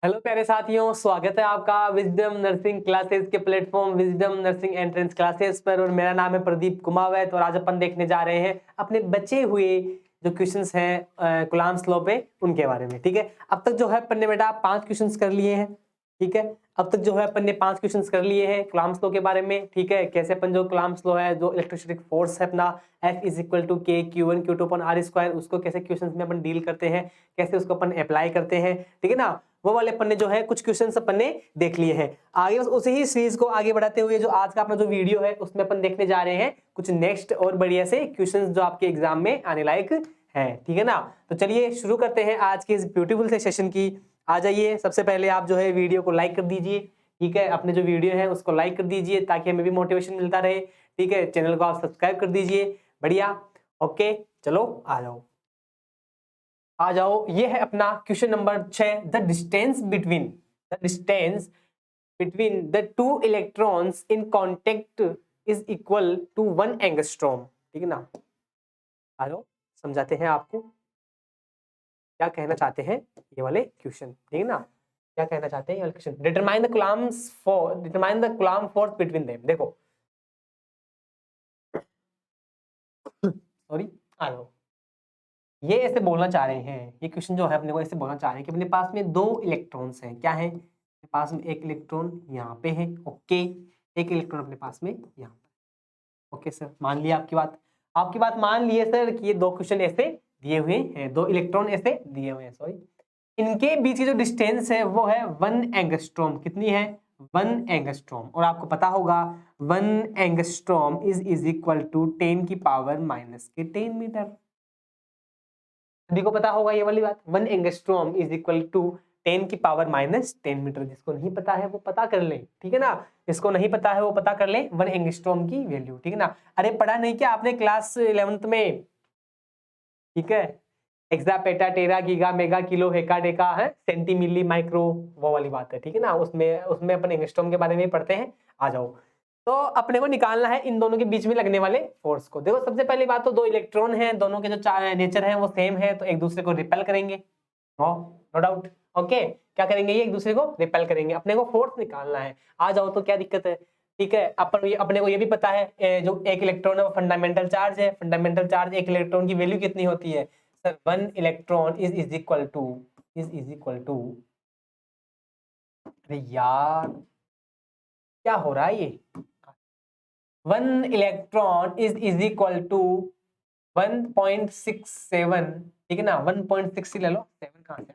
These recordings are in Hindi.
हेलो प्यारे साथियों, स्वागत है आपका विजडम नर्सिंग क्लासेस के platform wisdom nursing entrance classes पर। और मेरा नाम है प्रदीप कुमावत और आज अपन देखने जा रहे हैं अपने बचे हुए जो क्वेश्चंस हैं कूलम्ब्स लॉ पे उनके बारे में। ठीक है, अब तक जो है अपन ने बेटा 5 क्वेश्चंस कर लिए हैं। ठीक है, अब तक जो है अपन ने 5 क्वेश्चंस कर लिए हैं कूलम्ब्स लॉ के बारे में। ठीक है, कैसे अपन जो कूलम्ब्स लॉ है, जो इलेक्ट्रोस्टैटिक फोर्स है अपना F is equal to K Q1 Q2 upon R square, उसको कैसे क्वेश्चंस में अपन डील करते हैं, कैसे उसको अपन अप्लाई करते हैं। ठीक है ना, वो वाले अपन ने जो है कुछ क्वेश्चंस अपन ने देख लिए हैं। आगे बस उसी ही सीरीज को आगे बढ़ाते हुए जो आज का अपना जो वीडियो है उसमें अपन देखने जा रहे हैं कुछ नेक्स्ट और बढ़िया से क्वेश्चंस जो आपके एग्जाम में आने लायक है। ठीक है ना, तो चलिए शुरू करते हैं आज के इस ब्यूटीफुल से सेशन की। आ जाइए, सबसे पहले आप जो है वीडियो को लाइक कर दीजिए। ठीक है, अपने जो वीडियो है उसको लाइक कर दीजिए ताकि हमें भी मोटिवेशन मिलता रहे। ठीक है, चैनल को आप सब्सक्राइब कर दीजिए। बढ़िया, ओके, चलो आ जाओ। ये है अपना question number 6। The distance between the two electrons in contact is equal to 1 angstrom. ठीक है ना, आ जाओ समझाते हैं आपको क्या कहना चाहते हैं ये वाले क्वेश्चन। ठीक है ना, क्या कहना चाहते हैं ये वाले question. Determine the coulomb force between them. देखो सॉरी, आ जाओ। ये ऐसे बोलना चाह रहे हैं, ये क्वेश्चन जो है अपने को ऐसे बोलना चाह रहे हैं कि अपने पास में 2 इलेक्ट्रॉन्स हैं। क्या है, अपने पास में एक इलेक्ट्रॉन यहाँ पे है, ओके, एक इलेक्ट्रॉन अपने पास में यहाँ पे। ओके सर, मान लिया आपकी बात मान लिए सर कि ये 2 क्वेश्चन ऐसे दिए हुए हैं, 2 इलेक्ट्रॉन ऐसे दिए हुए हैं, सॉरी। इनके बीच की जो डिस्टेंस है वो है 1 एंगस्ट्रॉम। कितनी है, 1 एंगस्ट्रॉम। और आपको पता होगा 1 एंगस्ट्रॉम इज इक्वल टू 10 की पावर माइनस के 10 मीटर। सभी को पता होगा ये वाली बात, 1 एंगस्ट्रॉम इज इक्वल टू 10 की पावर माइनस 10 मीटर। जिसको नहीं पता है वो पता कर ले। ठीक है ना, जिसको नहीं पता है वो पता कर ले 1 एंगस्ट्रॉम की वैल्यू। ठीक है ना, अरे पढ़ा नहीं क्या आपने क्लास 11th में। ठीक है, एक्सा पेटा टेरा गीगा मेगा किलो हेका डेका है सेंटी मिली माइक्रो, वो वाली बात है। ठीक है ना, उसमें उसमें अपन एंगस्ट्रॉम के बारे में पढ़ते हैं। आ जाओ, तो अपने को निकालना है इन दोनों के बीच में लगने वाले फोर्स को। देखो सबसे पहली बात तो 2 इलेक्ट्रॉन हैं, दोनों के जो नेचर है वो सेम है, तो एक दूसरे को रिपेल करेंगे। No doubt, okay. क्या करेंगे, ये एक दूसरे को रिपेल करेंगे। अपने को फोर्स निकालना है। आ जाओ, तो क्या दिक्कत है। ठीक है, अपने को ये भी पता है जो एक इलेक्ट्रॉन है वो फंडामेंटल चार्ज है। फंडामेंटल चार्ज एक इलेक्ट्रॉन की वैल्यू कितनी होती है sir, 1 electron is equal to अरे यार क्या हो रहा है ये, 1 इलेक्ट्रॉन इज इक्वल टू 1.67। ठीक है ना, 1.6 ले लो, 7 कहां से,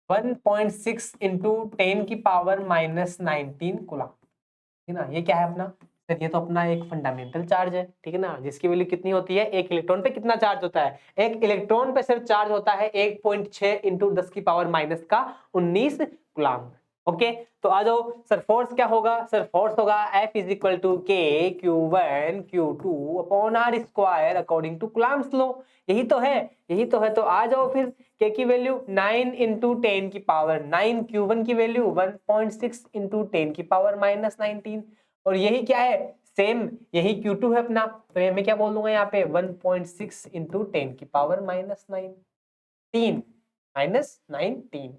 1.6 इंटू 10 की पावर माइनस 19 कूलम्ब। ठीक है ना, ये क्या है अपना सर, ये तो अपना एक फंडामेंटल चार्ज है। ठीक है ना, जिसकी वैल्यू कितनी होती है, एक इलेक्ट्रॉन पे कितना चार्ज होता है, एक इलेक्ट्रॉन पे सर चार्ज होता है 1.6 इंटू 10 की पावर माइनस का 19 कूलम्ब। ओके, तो आ जाओ सर, फोर्स क्या होगा सर, फोर्स होगा F is equal to K Q1 Q2 upon R square according to Coulomb's law. यही तो है, यही तो है। तो आ जाओ फिर, के की वैल्यू 9 इंटू 10 की पावर 9, Q1 की वैल्यू 1.6 इंटू 10 की पावर माइनस 19, और यही क्या है सेम, यही Q2 है अपना। तो मैं क्या बोल दूंगा यहाँ पे 1.6 इंटू 10 की power -19,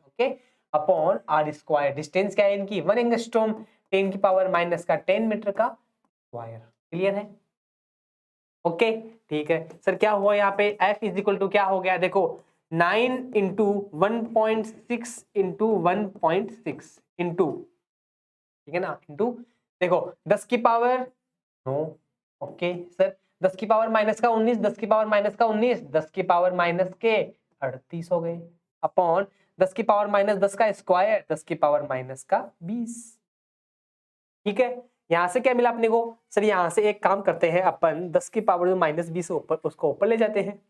okay, upon R square. Distance क्या है इनकी, 1 एंगस्ट्रॉम, 10 की पावर माइनस का 10 मीटर का स्क्वायर। क्लियर है, ओके। ठीक है सर, क्या हुआ यहाँ पे F इज इक्वल टू क्या हो गया, देखो 9 इंटू 1.6 इंटू 1.6 इंटू, ठीक है ना, इंटू देखो 10 की पावर नो, ओके सर, 10 की पावर माइनस का 19, 10 की पावर माइनस का 19, 10 की पावर माइनस के 38 हो गए, अपॉन 10 की पावर माइनस 10 का स्क्वायर 10 की पावर माइनस का 20। ठीक है, यहां से क्या मिला अपने को सर, यहां से एक काम करते हैं अपन, 10 की पावर जो माइनस 20 ऊपर, उसको ऊपर ले जाते हैं।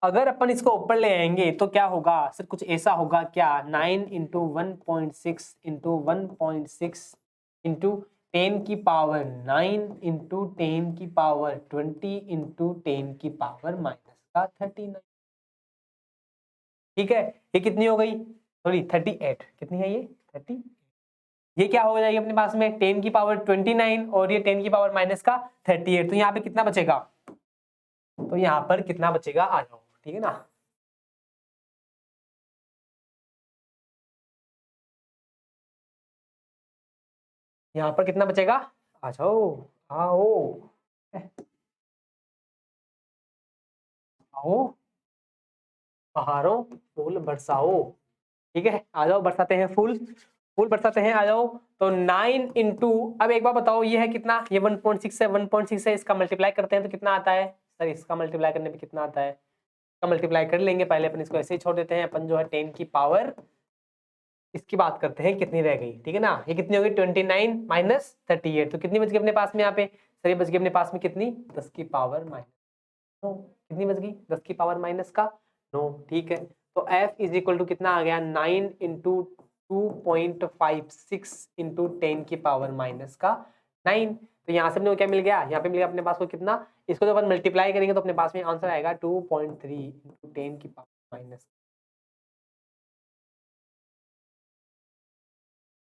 अगर अपन इसको ऊपर ले आएंगे तो क्या होगा सर, कुछ ऐसा होगा क्या, 9 इंटू 1.6 इंटू 1.6 इंटू 10 की पावर 9 इंटू 10 की पावर 20 इंटू 10 की पावर माइनस का 39। ठीक है, ये कितनी हो गई, सॉरी 38, कितनी है ये 30। ये क्या हो जाएगी अपने पास में 10 की पावर 29 और ये 10 की पावर माइनस का 38। तो यहाँ पे कितना बचेगा तो यहाँ पर कितना बचेगा, आ जाओ, ठीक है ना। यहाँ पर कितना बचेगा, आ जाओ, आओ, आओ, बहारो फूल बरसाओ, ठीक है, आ जाओ, बरसाते हैं फूल, फूल बरसाते हैं, आ जाओ। तो 9 इंटू, अब एक बार बताओ ये है कितना, ये 1.6 है, 1.6 है, इसका मल्टीप्लाई करते हैं तो कितना आता है सर, इसका मल्टीप्लाई करने पे कितना आता है, इसका मल्टीप्लाई कर लेंगे, पहले अपन इसको ऐसे ही छोड़ देते हैं, अपन जो है 10 की पावर, इसकी बात करते हैं कितनी रह गई, ठीक है ना, ये कितनी होगी 29 माइनस 38, तो कितनी बच गई अपने पास में यहाँ पे सर, ये बच गई अपने पास में कितनी, 10 की पावर माइनस 9, कितनी बच गई 10 की पावर माइनस का 9, ठीक है। तो f इज इक्वल टू कितना आ गया, 9 इंटू 2.56 इंटू 10 की पावर माइनस का 9, तो यहाँ से अपने को क्या मिल गया, यहाँ पे मिल गया अपने पास को कितना, इसको जब अपन मल्टीप्लाई करेंगे तो अपने पास में आंसर आएगा 2.3 इंटू 10 की पावर माइनस।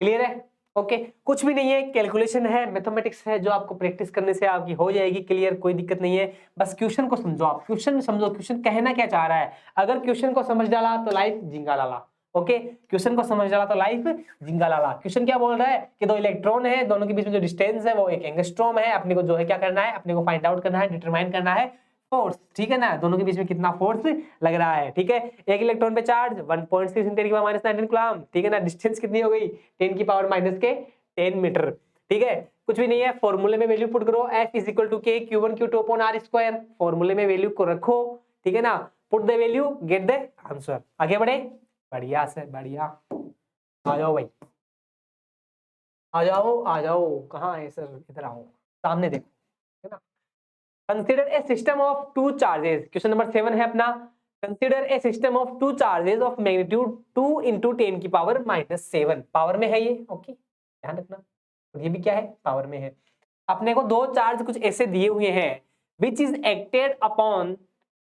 क्लियर है, ओके, कुछ भी नहीं है, कैलकुलेशन है, मैथमेटिक्स है, जो आपको प्रैक्टिस करने से आपकी हो जाएगी क्लियर, कोई दिक्कत नहीं है, बस क्वेश्चन को समझो, आप क्वेश्चन में समझो क्वेश्चन कहना क्या चाह रहा है, अगर क्वेश्चन को समझ डाला तो लाइफ जिंगा लाला, ओके, क्वेश्चन को समझ डाला तो लाइफ जिंगा लाला। क्वेश्चन क्या बोल रहा है कि दो इलेक्ट्रॉन है, दोनों के बीच में जो डिस्टेंस है वो 1 एंगस्ट्रॉम है, अपने को जो है क्या करना है, अपने को फाइंड आउट करना है, डिटरमाइन करना है फोर्स, ठीक है ना, दोनों के बीच में कितना फोर्स लग रहा है, ठीक है, एक इलेक्ट्रॉन पे चार्ज 1.6 × 10 की पावर माइनस 19 कूलम, ठीक है ना, डिस्टेंस कितनी हो गई 10 की पावर माइनस के 10 मीटर, ठीक है, कुछ भी नहीं है, फॉर्मूले में वैल्यू पुट करो, F is equal to K Q1 Q2 upon R square, फॉर्मूले में वैल्यू को रखो, ठीक है ना, put the value get the answer, आगे बढ़े, बढ़िया से बढ़िया, आ जाओ भाई, आ जाओ, आ जाओ, कहाँ है सर, इधर आओ, सामने देखो, है ना। Consider a system of two charges. Question number 7 है अपना। Consider a system of two charges of magnitude 2 into 10 की पावर माइनस 7, पावर में है ये, ओके, ध्यान रखना, और ये भी क्या है, पावर में है। अपने को दो चार्ज कुछ ऐसे दिए हुए हैं, which is acted upon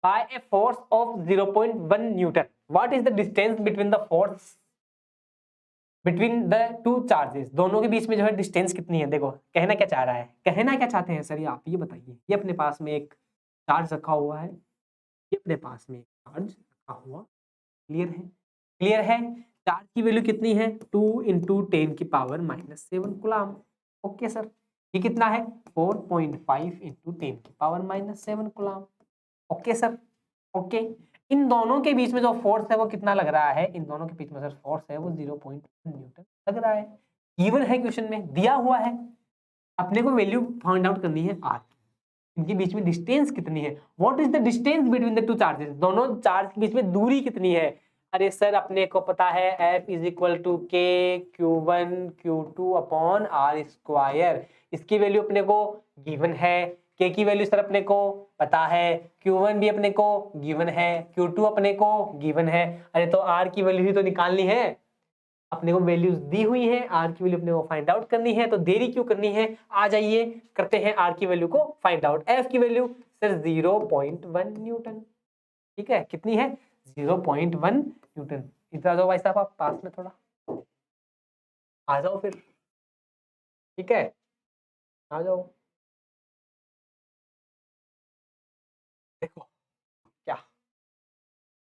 by a force of 0.1 Newton. What is the distance between the force between the two charges, दोनों के बीच में जो है डिस्टेंस कितनी है, देखो कहना क्या चाह रहा है, कहना क्या चाहते हैं सर, ये आप ये बताइए, ये अपने पास में एक चार्ज रखा हुआ है, ये अपने पास में एक चार्ज रखा हुआ, क्लियर है, क्लियर है, चार्ज की वैल्यू कितनी है 2 इंटू 10 की power minus 7 coulomb, okay sir, ये कितना है 4.5 इंटू 10 की power minus 7 coulomb, okay sir, okay, इन दोनों के बीच में जो फोर्स है वो कितना लग रहा है, इन दोनों के बीच में सर फोर्स है वो 0.1 न्यूटन लग रहा है, गिवन है क्वेश्चन में दिया हुआ है, अपने को वैल्यू फाइंड आउट करनी है आर, इनके बीच में डिस्टेंस कितनी है, what is the distance between the two charges, दोनों चार्ज के बीच में दूरी कितनी है, अरे सर अपने को पता है F is equal to K Q1 Q2 upon R square, इसकी वैल्यू अपने को गिवन है, के की वैल्यू सर अपने को पता है, Q1 भी अपने को गिवन है, Q2 अपने को गिवन है, अरे तो R की वैल्यू ही तो निकालनी है, अपने को वैल्यूज दी हुई है, R की वैल्यू अपने को फाइंड आउट करनी है, तो देरी क्यों करनी है, आ जाइए करते हैं R की वैल्यू को फाइंड आउट। F की वैल्यू सर 0.1 न्यूटन, ठीक है, कितनी है 0.1 न्यूटन, इधर आ जाओ भाई साहब, आप पास में थोड़ा आ जाओ फिर, ठीक है, आ जाओ, देखो क्या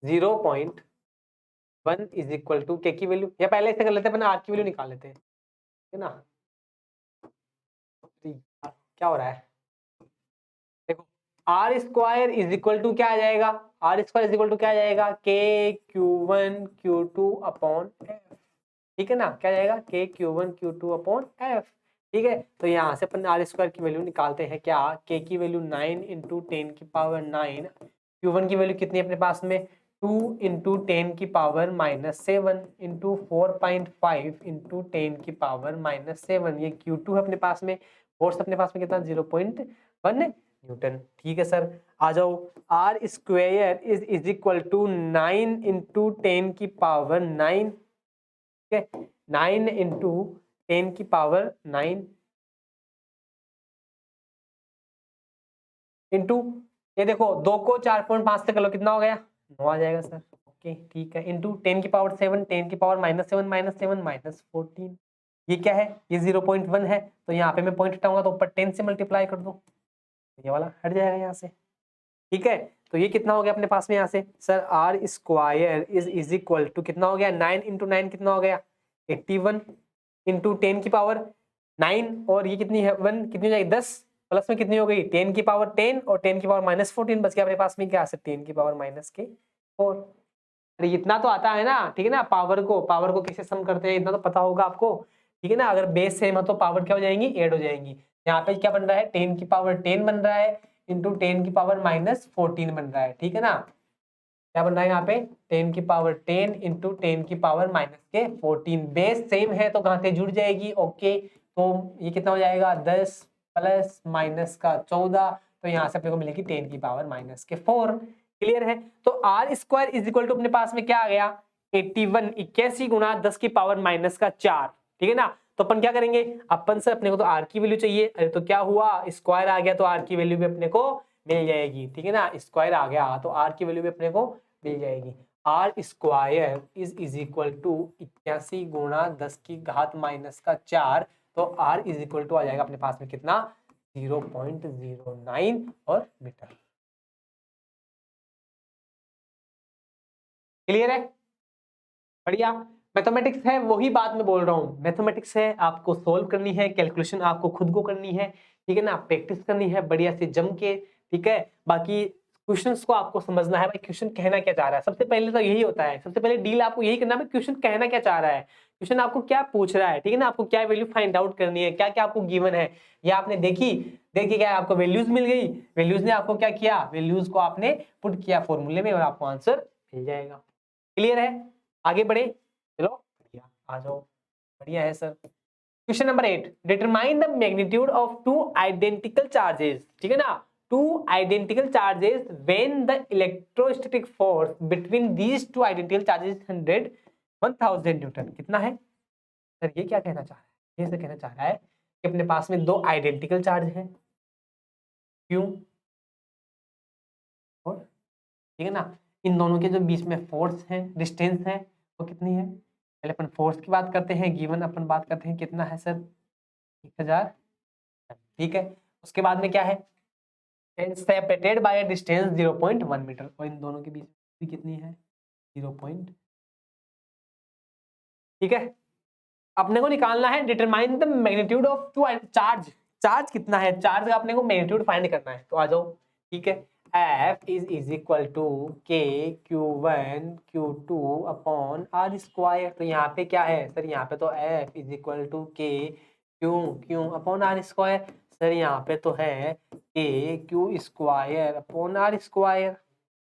0.1 इज इक्वल टू के की वैल्यू, या पहले ऐसे कर लेते हैं, अपना आर की वैल्यू निकाल लेते हैं, है ना, क्या हो रहा है, देखो R square is equal to क्या आ जाएगा, R square is equal to क्या आ जाएगा, के Q1 Q2 अपॉन एफ, ठीक है ना, क्या जाएगा के Q1 Q2 अपॉन एफ, ठीक है, तो यहाँ से अपन आर स्क्वायर की वैल्यू निकालते हैं, क्या के की वैल्यू 9 इंटू 10 की पावर 9, Q1 की वैल्यू कितनी है अपने पास में 2 इंटू 10 की पावर माइनस 7 इंटू 4.5 इंटू 10 की पावर माइनस 7, ये Q2 है अपने पास में, फोर्स अपने पास में कितना 0.1 न्यूटन, ठीक है सर, आ जाओ, R square is equal to 9 into 10 की पावर 9, ठीक है, 9 इंटू 10 की पावर 9 इंटू, ये देखो 2 को 4.5 से कर लो, कितना हो गया 9 आ जाएगा सर, ओके ठीक है, इंटू 10 की पावर 7, 10 की पावर माइनस 7 माइनस 7 माइनस 14, ये क्या है, ये 0.1 है, तो यहाँ पे मैं पॉइंट हटाऊंगा तो ऊपर 10 से मल्टीप्लाई कर दो, ये वाला हट जाएगा यहाँ से, ठीक है, तो ये कितना हो गया अपने पास में यहाँ से sir R square is equal to कितना हो गया 9 इंटू 9 कितना हो गया 81 इंटू 10 की पावर 9 और ये कितनी है 1 कितनी हो जाएगी 10 प्लस में कितनी हो गई 10 की पावर 10 और 10 की पावर माइनस 14 बच गया अपने पास में क्या 10 की पावर माइनस के 4। अरे इतना तो आता है ना, ठीक है ना, पावर को कैसे सम करते हैं इतना तो पता होगा आपको, ठीक है ना। अगर बेस सेम है तो पावर क्या हो जाएंगी ऐड हो जाएंगी। यहाँ पे क्या बन रहा है 10 की पावर 10 बन रहा है इंटू 10 की पावर माइनस 14 बन रहा है, ठीक है ना। क्या बन रहा है यहाँ पे 10 की पावर 10 इंटू 10 की पावर माइनस के 14, बेस सेम है तो घाते जुड़ जाएगी। ओके, तो ये कितना हो जाएगा 10 प्लस माइनस का 14, तो यहाँ से अपने को मिलेगी 10 की पावर माइनस के 4। क्लियर है, तो R square is equal to अपने पास में क्या आ गया 81 81 गुना 10 की पावर माइनस का 4, ठीक है ना। तो अपन क्या करेंगे, अपन से अपने को तो आर की वैल्यू चाहिए, अरे तो क्या हुआ स्क्वायर आ गया तो आर की वैल्यू भी अपने को मिल जाएगी, ठीक है ना। स्क्वायर आ गया तो आर की वैल्यू भी अपने को मिल जाएगी। R square is equal to 81 गुणा 10 की घात माइनस का 4, तो आर इज इक्वल टू आ जाएगा अपने पास में कितना 0.09 और मीटर। क्लियर है, बढ़िया। मैथमेटिक्स है वही बात मैं बोल रहा हूँ, मैथमेटिक्स है आपको सोल्व करनी है, कैलकुलेशन आपको खुद को करनी है, ठीक है ना, प्रैक्टिस करनी है बढ़िया से जम के, ठीक है। बाकी क्वेश्चंस को आपको समझना है भाई क्वेश्चन कहना क्या चाह रहा है, सबसे पहले तो यही होता है, सबसे पहले डील आपको यही करना है क्वेश्चन कहना क्या चाह रहा है, क्वेश्चन आपको क्या पूछ रहा है, ठीक है ना, आपको क्या वैल्यू फाइंड आउट करनी है, क्या क्या आपको गिवन है, या आपने देखी क्या आपको वैल्यूज मिल गई, वैल्यूज ने आपको क्या किया, वैल्यूज को आपने पुट किया फॉर्मूले में और आपको आंसर मिल जाएगा। क्लियर है, आगे बढ़े, चलो बढ़िया आ जाओ, बढ़िया है sir. Question number 8, determine the magnitude of two identical charges, ठीक है ना, two identical charges when the electrostatic force between these two identical charges 100 1000 Newton कितना है। सर ये क्या कहना चाह रहा है, ये सर कहना चाह रहा है कि अपने पास में दो आइडेंटिकल चार्ज हैं क्यों, और ठीक है ना, इन दोनों के जो बीच में फोर्स है डिस्टेंस है वो कितनी है। पहले अपन फोर्स की बात करते हैं, गिवन अपन बात करते हैं कितना है सर 1000, ठीक है। उसके बाद में क्या है separated by a distance 0.1 metre, और इन दोनों के बीच में कितनी है 0. ठीक है, अपने को निकालना है determine the magnitude of two charge, charge कितना है, चार्ज का अपने को मैग्नीट्यूड फाइंड करना है, तो आ जाओ, ठीक है। F is equal to K Q1 Q2 upon R square, तो यहाँ पे क्या है सर, यहाँ पे तो F is equal to K Q upon R square, sir यहाँ पे तो है K Q square upon R square.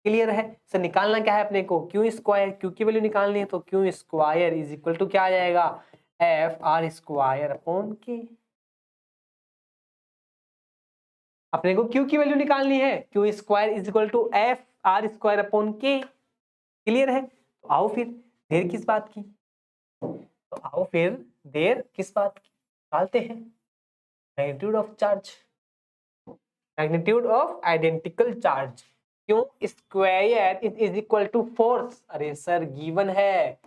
Clear है सर, निकालना क्या है अपने को क्यू स्क्वायर, क्यू की वैल्यू निकालनी है, तो Q square is equal to क्या आ जाएगा एफ आर स्क्वायर अपॉन के, अपने को क्यू की वैल्यू निकालनी है, Q square is equal to F R square upon K. Clear है, तो आओ फिर देर किस बात की, तो आओ फिर देर किस बात की, निकालते हैं magnitude of charge, magnitude of identical charge, Q square is equal to force, अरे सर गिवन है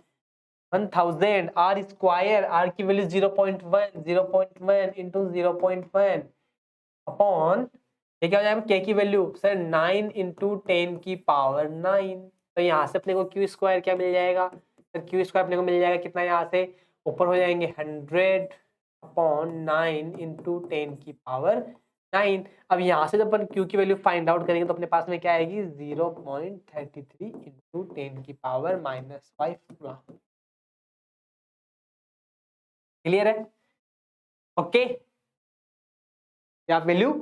1000, आर स्क्वायर, आर की वैल्यू 0.1 इंटू 0.1 अपॉन ये क्या हो जाएगा के की वैल्यू सर 9 इंटू 10 की पावर 9, तो यहाँ से अपने को क्यू स्क्वायर क्या मिल जाएगा सर, क्यू स्क्वायर अपने को मिल जाएगा कितना, यहाँ से ऊपर हो जाएंगे 100 अपॉन 9 इंटू 10 की पावर 9। अब यहाँ से जब अपन क्यू की वैल्यू फाइंड आउट करेंगे तो अपने पास में क्या आएगी 0.33 इंटू 10 की पावर -5। क्लियर है, ओके, या वैल्यू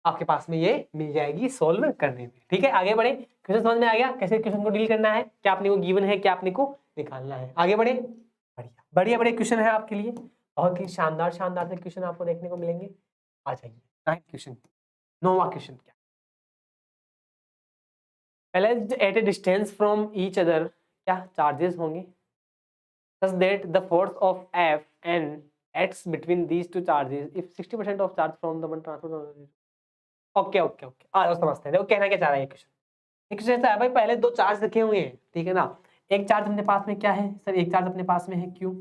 आपके पास में ये मिल जाएगी सोल्व करने में। ठीक है, आगे बढ़े, क्वेश्चन समझ में आ गया कैसे क्वेश्चन को डील करना है, क्या अपने को गिवन है, क्या अपने को निकालना है। आगे बढ़े, बढ़िया बढ़िया बड़े क्वेश्चन है आपके लिए, बहुत ही शानदार शानदार से क्वेश्चन आपको देखने को मिलेंगे। आ जाइए 9th क्वेश्चन, 9वां क्वेश्चन क्या, पहले at a distance from each other क्या चार्जेस होंगे such that the force of F and acts between these two charges if 60% of charge from the one transfer। Okay okay okay, आ जाओ समझते हैं, देखो कहना क्या चाह रहा है ये क्वेश्चन। एक क्वेश्चन ऐसा है भाई, पहले दो चार्ज रखे हुए हैं, ठीक है ना, एक चार्ज अपने पास में क्या है सर, एक चार्ज अपने पास में है क्यू,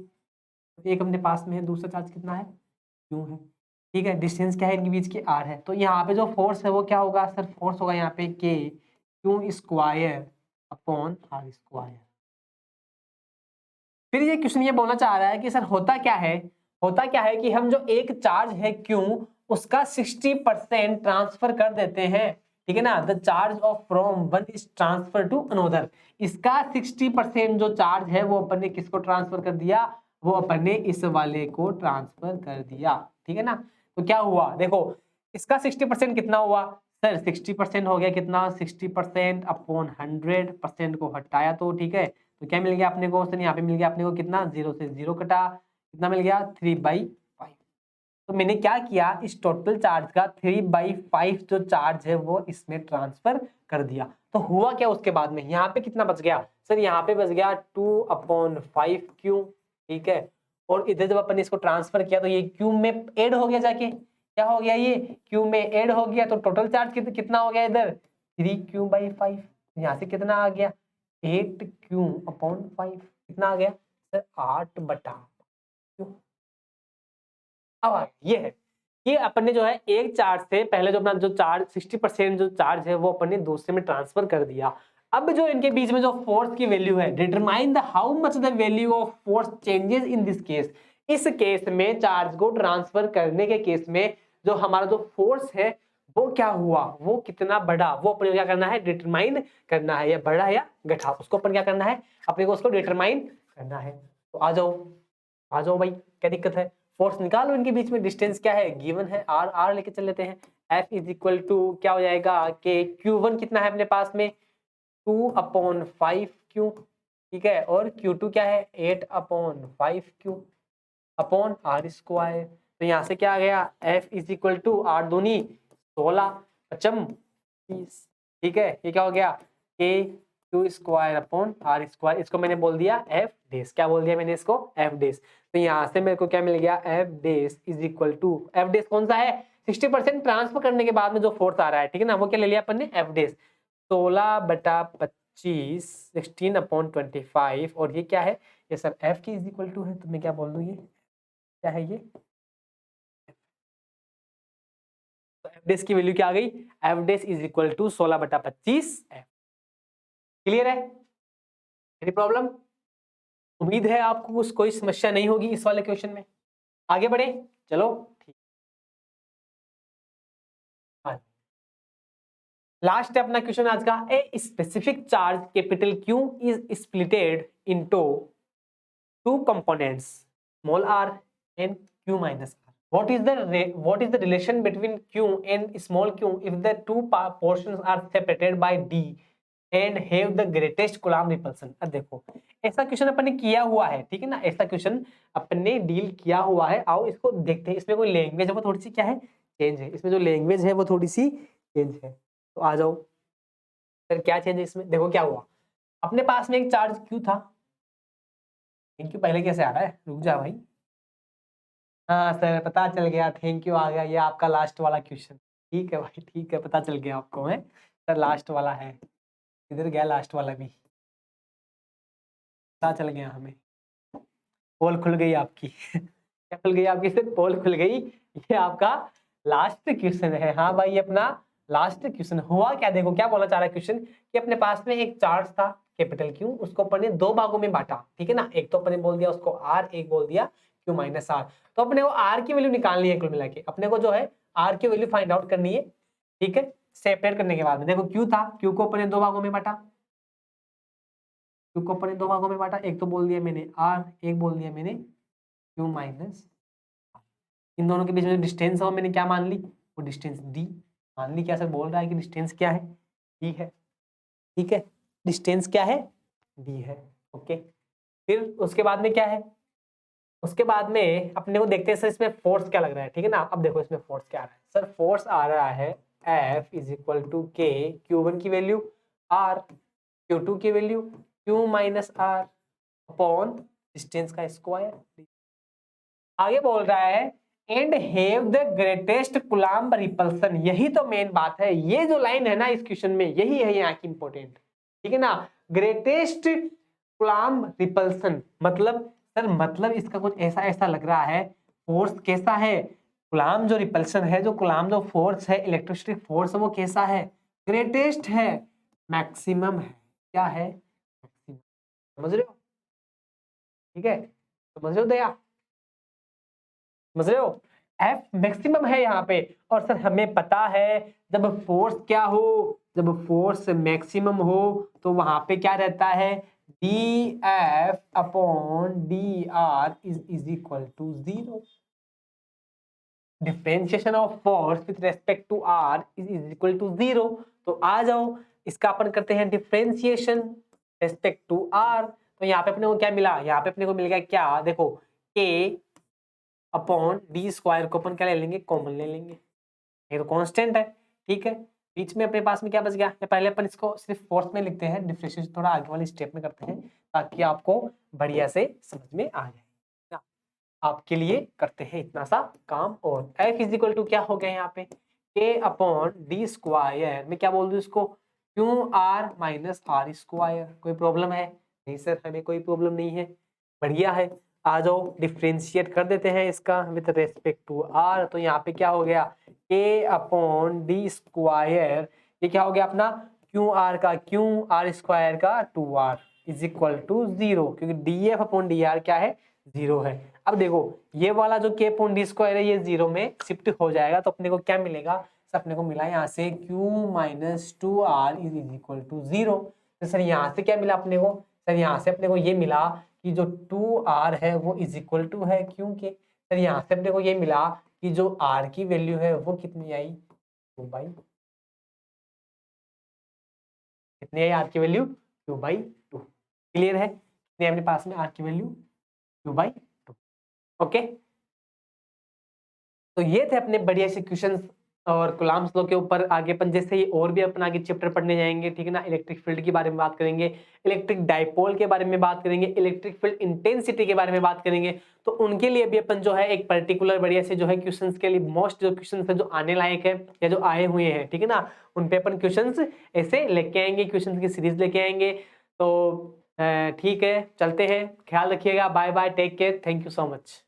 एक अपने पास में है दूसरा चार्ज कितना है क्यू है, ठीक है, डिस्टेंस क्या है इनके बीच की आर है, तो यहाँ पे जो फोर्स है वो क्या होगा सर, फोर्स होगा यहाँ पे K Q square upon R square. फिर ये क्वेश्चन ये बोलना चाह रहा है कि सर होता क्या है कि हम जो एक चार्ज है क्यू उसका 60% ट्रांसफर कर देते हैं, ठीक है ना। The charge of from one is transfer to another. इसका 60% जो चार्ज है वो अपन ने किसको ट्रांसफर कर दिया, वो अपन ने इस वाले को ट्रांसफर कर दिया, ठीक है ना। तो क्या हुआ देखो, इसका 60% कितना हुआ सर, 60% हो गया कितना, 60% अपॉन 100% को हटाया तो ठीक है, तो क्या मिल गया अपने को सर, यहाँ पे मिल गया अपने को कितना, 0 से 0 कटा, कितना मिल गया 3/5। तो मैंने क्या किया, इस टोटल चार्ज का 3/5 जो चार्ज है वो इसमें ट्रांसफर कर दिया। तो हुआ क्या उसके बाद में, यहाँ पे कितना बच गया सर, यहाँ पे बच गया 2/5 क्यू, ठीक है। और इधर जब अपन इसको ट्रांसफर किया तो ये क्यू में ऐड हो गया, जाके क्या हो गया, ये क्यू में ऐड हो गया, तो टोटल चार्ज कितना हो गया इधर 3q/5। यहाँ से कितना आ गया 8q/5, कितना आ गया सर 8/5। अब ये है, ये अपन ने जो है एक चार्ज से पहले जो अपना जो चार्ज 60% जो चार्ज है वो अपन ने दूसरे में ट्रांसफर कर दिया। अब जो इनके बीच में जो फोर्स की वैल्यू है, determine the how much the value of force changes in this case. इस केस में चार्ज को ट्रांसफर करने के केस में जो हमारा जो फोर्स है वो क्या हुआ, वो कितना बढ़ा, वो अपने क्या करना है डिटरमाइन करना है, या बढ़ा या घटा, उसको अपन क्या करना है, अपने को उसको डिटरमाइन करना है। तो आ जाओ भाई, क्या दिक्कत है, फोर्स निकालो इनके बीच में, डिस्टेंस क्या है गिवन है, आर लेके चल लेते हैं। F इज इक्वल टू क्या हो जाएगा कि Q1 कितना है अपने पास में 2/5Q, ठीक है, और Q2 क्या है 8/5Q अपॉन आर स्क्वायर। तो यहाँ से क्या आ गया F इज इक्वल टू 8 दूनी 16 पचम 30, ठीक है। ये क्या हो गया Q square upon R square, इसको मैंने बोल दिया F डेस, क्या बोल दिया मैंने इसको F डेस। तो यहाँ से मेरे को क्या मिल गया F dash is equal to, F dash कौन सा है 60% ट्रांसफर करने के बाद में जो फोर्स आ रहा है, ठीक है ना, वो क्या ले लिया अपन ने F डेस 16/25 16/25, और ये क्या है ये सर F की इज इक्वल टू है, तो मैं क्या बोल दूं ये क्या है ये, तो F डेस की वैल्यू क्या आ गई, F dash is equal to 16/25 F। Clear है, एनी प्रॉब्लम, उम्मीद है आपको कोई समस्या नहीं होगी इस वाले क्वेश्चन में। आगे बढ़े, चलो ठीक, लास्ट है अपना क्वेश्चन आज का। A specific charge capital Q is splitted into two components small r and Q minus r. What is the relation between Q and small q if the two portions are separated by d and have the greatest Coulomb repulsion? अब देखो ऐसा क्वेश्चन अपन ने किया हुआ है, ठीक है ना, ऐसा क्वेश्चन अपन ने डील किया हुआ है। आओ इसको देखते हैं, इसमें कोई लैंग्वेज है वो थोड़ी सी क्या है चेंज है, इसमें जो लैंग्वेज है वो थोड़ी सी चेंज है। तो आ जाओ सर क्या चेंज है इसमें, देखो क्या हुआ, अपने पास में एक चार्ज Q था, थैंक यू पहले कैसे आ रहा है, रुक जा भाई, हाँ सर पता चल गया, थैंक यू आ गया, ये आपका लास्ट वाला क्वेश्चन, ठीक है भाई ठीक है, पता चल गया आपको है सर, लास्ट वाला है, इधर गया लास्ट वाला भी, पता चल गया हमें, पोल खुल गई आपकी क्या खुल गई आपकी सर, पोल खुल गई, ये आपका लास्ट क्वेश्चन है। हाँ भाई अपना लास्ट क्वेश्चन हुआ क्या, देखो क्या बोलना चाह रहा है क्वेश्चन कि अपने पास में एक चार्ज था कैपिटल Q, उसको अपन ने दो भागों में बांटा, ठीक है ना, एक तो अपन ने बोल दिया उसको R, एक बोल दिया Q माइनस R। तो अपने को R की वैल्यू निकालनी है, कुल मिला के अपने को जो है R की वैल्यू फाइंड आउट करनी है, ठीक है। सेपरेट करने के बाद में देखो Q था, Q को अपन ने दो भागों में बांटा, Q को अपन ने दो भागों में बांटा, एक तो बोल दिया मैंने R, एक बोल दिया मैंने Q माइनस, इन दोनों के बीच में डिस्टेंस है वो मैंने क्या मान ली, वो डिस्टेंस D मान ली। क्या सर बोल रहा है कि डिस्टेंस क्या है D है, ठीक है, डिस्टेंस क्या है D है, ओके। फिर उसके बाद में क्या है, उसके बाद में अपने को देखते हैं सर इसमें फोर्स क्या लग रहा है, ठीक है ना। अब देखो इसमें फोर्स क्या आ रहा है सर, फोर्स आ रहा है F is equal to K, Q1 की वैल्यू R, Q2 की value Q minus R upon distance का स्क्वायर। आगे बोल रहा है and have the greatest coulomb repulsion, यही तो मेन बात है, ये जो लाइन है ना इस क्वेश्चन में यही है यहाँ की इंपॉर्टेंट, ठीक है ना। ग्रेटेस्ट कुलाम्ब रिपल्सन मतलब सर, मतलब इसका कुछ ऐसा ऐसा लग रहा है, फोर्स कैसा है, कुलाम्ब जो रिपल्सन है, जो कुलाम्ब जो फोर्स है, इलेक्ट्रोस्टैटिक फोर्स वो कैसा है, ग्रेटेस्ट है, मैक्सिमम है। क्या है? मैक्सिमम। समझ रहे हो? ठीक है, समझ रहे हो दया? समझ रहे हो? एफ मैक्सिमम है यहाँ पे। और सर हमें पता है जब फोर्स क्या हो, जब फोर्स मैक्सिमम हो तो वहां पे क्या रहता है, D F upon D R is equal to 0। Differentiation of force with respect to R is equal to 0। तो आ जाओ, इसका अपन करते हैं डिफरेंशिएशन रेस्पेक्ट टू आर। तो यहाँ पे अपने को क्या मिला, यहाँ पे अपने को मिल गया क्या, देखो के अपॉन डी स्क्वायर को अपन क्या ले लेंगे, कॉमन ले लेंगे, ये तो कांस्टेंट है। ठीक है, बीच में अपने पास में क्या बच गया, या पहले अपन इसको सिर्फ फोर्स में लिखते हैं, डिफरेंशिएशन थोड़ा आगे वाली स्टेप में करते हैं ताकि आपको बढ़िया से समझ में आ जाए ना। आपके लिए करते हैं इतना सा काम। और एफ इज इक्वल टू क्या हो गया यहाँ पे, के अपॉन डी स्क्वायर में क्या बोल दूं इसको, Q R minus R square. कोई प्रॉब्लम है? नहीं सर, हमें कोई प्रॉब्लम नहीं है, बढ़िया है। आ जाओ डिफ्रेंशिएट कर देते हैं इसका विथ रेस्पेक्ट टू आर। तो यहाँ पे क्या हो गया, के अपॉन डी स्क्वायर, ये क्या हो गया अपना, क्यू आर का क्यू, आर स्क्वायर का 2r इज इक्वल टू 0, क्योंकि D F upon D are क्या है, 0 है। अब देखो ये वाला जो के अपॉन डी स्क्वायर है ये 0 में शिफ्ट हो जाएगा, तो अपने को क्या मिलेगा, तो अपने को मिला यहाँ से q minus 2r is equal to 0। तो सर यहाँ से क्या मिला अपने को, सर यहाँ से अपने को ये मिला कि जो 2r है वो इज इक्वल टू है, क्योंकि सर यहाँ से अपने को ये मिला कि जो r की वैल्यू है वो कितनी आई, 2/2। कितनी आई r की वैल्यू, 2/2। क्लियर है? कितनी अपने पास में r की वैल्यू, 2/2। ओके, तो ये थे अपने बढ़िया से क्वेश्चंस और कूलम्ब्स लॉ के ऊपर। आगे अपन जैसे ही और भी अपन आगे चैप्टर पढ़ने जाएंगे, ठीक है ना, इलेक्ट्रिक फील्ड के बारे में बात करेंगे, इलेक्ट्रिक डाइपोल के बारे में बात करेंगे, इलेक्ट्रिक फील्ड इंटेंसिटी के बारे में बात करेंगे। तो उनके लिए भी अपन जो है एक पर्टिकुलर बढ़िया से जो है क्वेश्चंस के लिए मोस्ट जो क्वेश्चंस है जो आने लायक है या जो आए हुए हैं, ठीक है ना, उन पे अपन क्वेश्चंस ऐसे लेके आएंगे, क्वेश्चंस की सीरीज लेके आएंगे। तो ठीक है, चलते हैं, ख्याल रखिएगा, bye bye, take care, thank you so much.